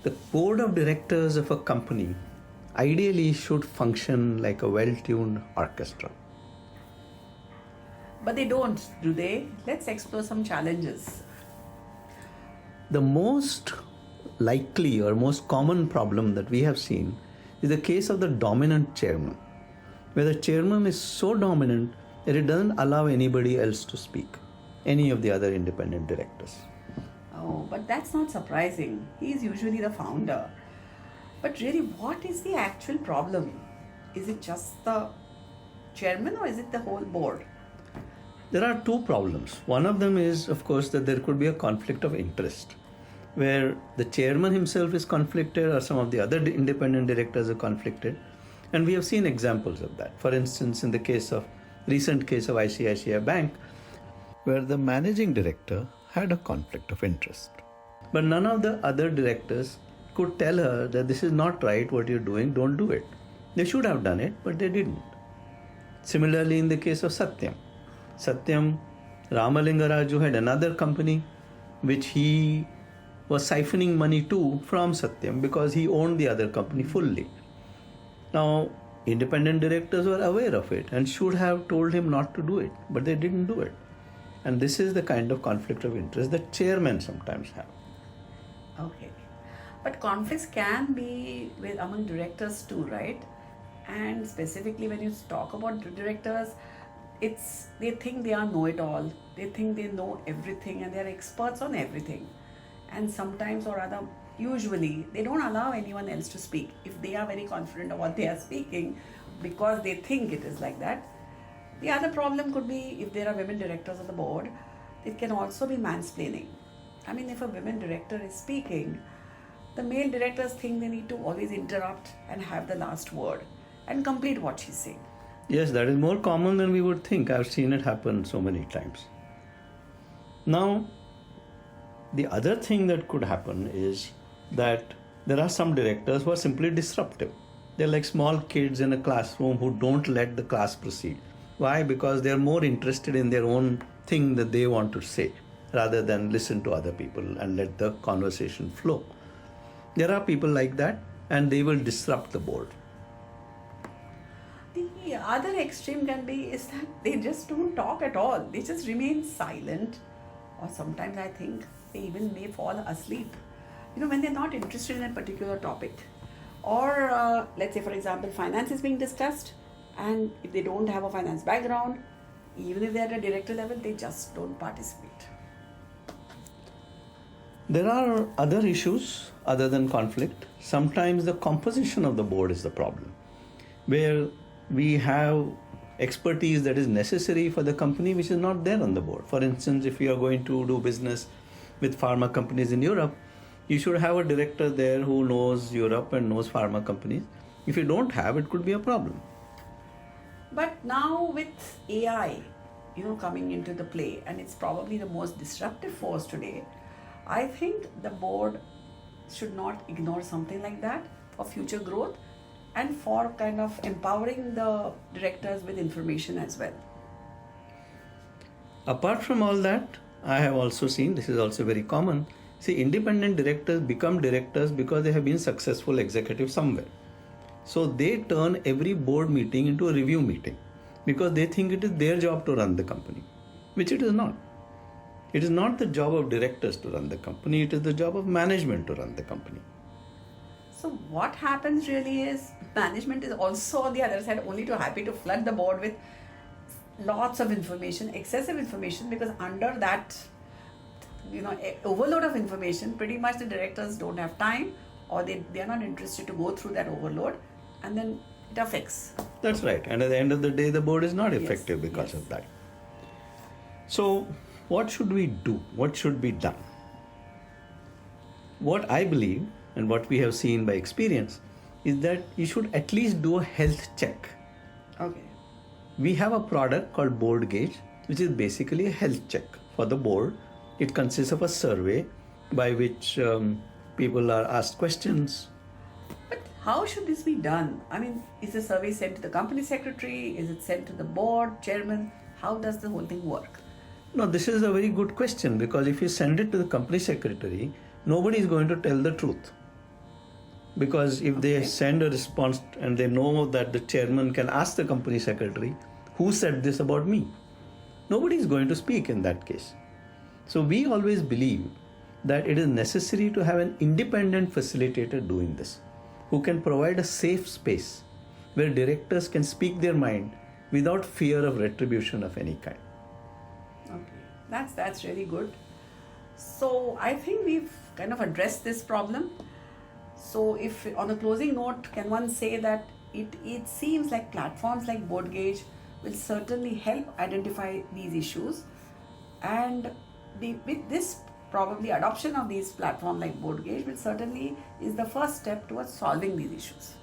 The board of directors of a company ideally should function like a well-tuned orchestra. But they don't, do they? Let's explore some challenges. The most likely or most common problem that we have seen is the case of the dominant chairman, where the chairman is so dominant that it doesn't allow anybody else to speak, any of the other independent directors. Oh, but that's not surprising. He's usually the founder. But really, what is the actual problem? Is it just the chairman or is it the whole board? There are two problems. One of them is, of course, that there could be a conflict of interest, where the chairman himself is conflicted or some of the other independent directors are conflicted. And we have seen examples of that. For instance, in the recent case of ICICI Bank, where the managing director had a conflict of interest. But none of the other directors could tell her that this is not right, what you're doing, don't do it. They should have done it, but they didn't. Similarly, in the case of Satyam, Ramalinga Raju had another company which he was siphoning money to from Satyam because he owned the other company fully. Now, independent directors were aware of it and should have told him not to do it, but they didn't do it. And this is the kind of conflict of interest that chairmen sometimes have. Okay. But conflicts can be among directors too, right? And specifically when you talk about directors, they think they are know-it-all. They think they know everything and they are experts on everything. And sometimes or rather, usually, they don't allow anyone else to speak. If they are very confident of what they are speaking, because they think it is like that. The other problem could be if there are women directors on the board, it can also be mansplaining. I mean, if a women director is speaking, the male directors think they need to always interrupt and have the last word and complete what she's saying. Yes, that is more common than we would think. I've seen it happen so many times. Now, the other thing that could happen is that there are some directors who are simply disruptive. They're like small kids in a classroom who don't let the class proceed. Why? Because they're more interested in their own thing that they want to say rather than listen to other people and let the conversation flow. There are people like that and they will disrupt the board. The other extreme can be is that they just don't talk at all. They just remain silent, or sometimes I think they even may fall asleep. When they're not interested in a particular topic. Or let's say, for example, finance is being discussed, and if they don't have a finance background, even if they're at a director level, they just don't participate. There are other issues other than conflict. Sometimes the composition of the board is the problem, where we have expertise that is necessary for the company which is not there on the board. For instance, if you are going to do business with pharma companies in Europe, you should have a director there who knows Europe and knows pharma companies. If you don't have, it could be a problem. But now with AI, coming into the play, and it's probably the most disruptive force today, I think the board should not ignore something like that for future growth and for kind of empowering the directors with information as well. Apart from all that, I have also seen, this is also very common, independent directors become directors because they have been successful executives somewhere. So they turn every board meeting into a review meeting because they think it is their job to run the company, which it is not. It is not the job of directors to run the company, it is the job of management to run the company. So what happens really is management is also on the other side only too happy to flood the board with lots of information, excessive information, because under that overload of information, pretty much the directors don't have time or they are not interested to go through that overload, and then it affects. That's right. And at the end of the day, the board is not effective because of that. So what should we do? What should be done? What I believe and what we have seen by experience is that you should at least do a health check. Okay. We have a product called Board Gauge, which is basically a health check for the board. It consists of a survey by which people are asked questions. But how should this be done? I mean, is the survey sent to the company secretary? Is it sent to the board, chairman? How does the whole thing work? No, this is a very good question, because if you send it to the company secretary, nobody is going to tell the truth. Because if they Okay. send a response and they know that the chairman can ask the company secretary, who said this about me? Nobody is going to speak in that case. So we always believe that it is necessary to have an independent facilitator doing this, who can provide a safe space where directors can speak their mind without fear of retribution of any kind. Okay, that's really good. So I think we've kind of addressed this problem. So if on a closing note, can one say that it seems like platforms like BoardGauge will certainly help identify these issues, and with this probably adoption of these platforms like BoardGauge will certainly is the first step towards solving these issues.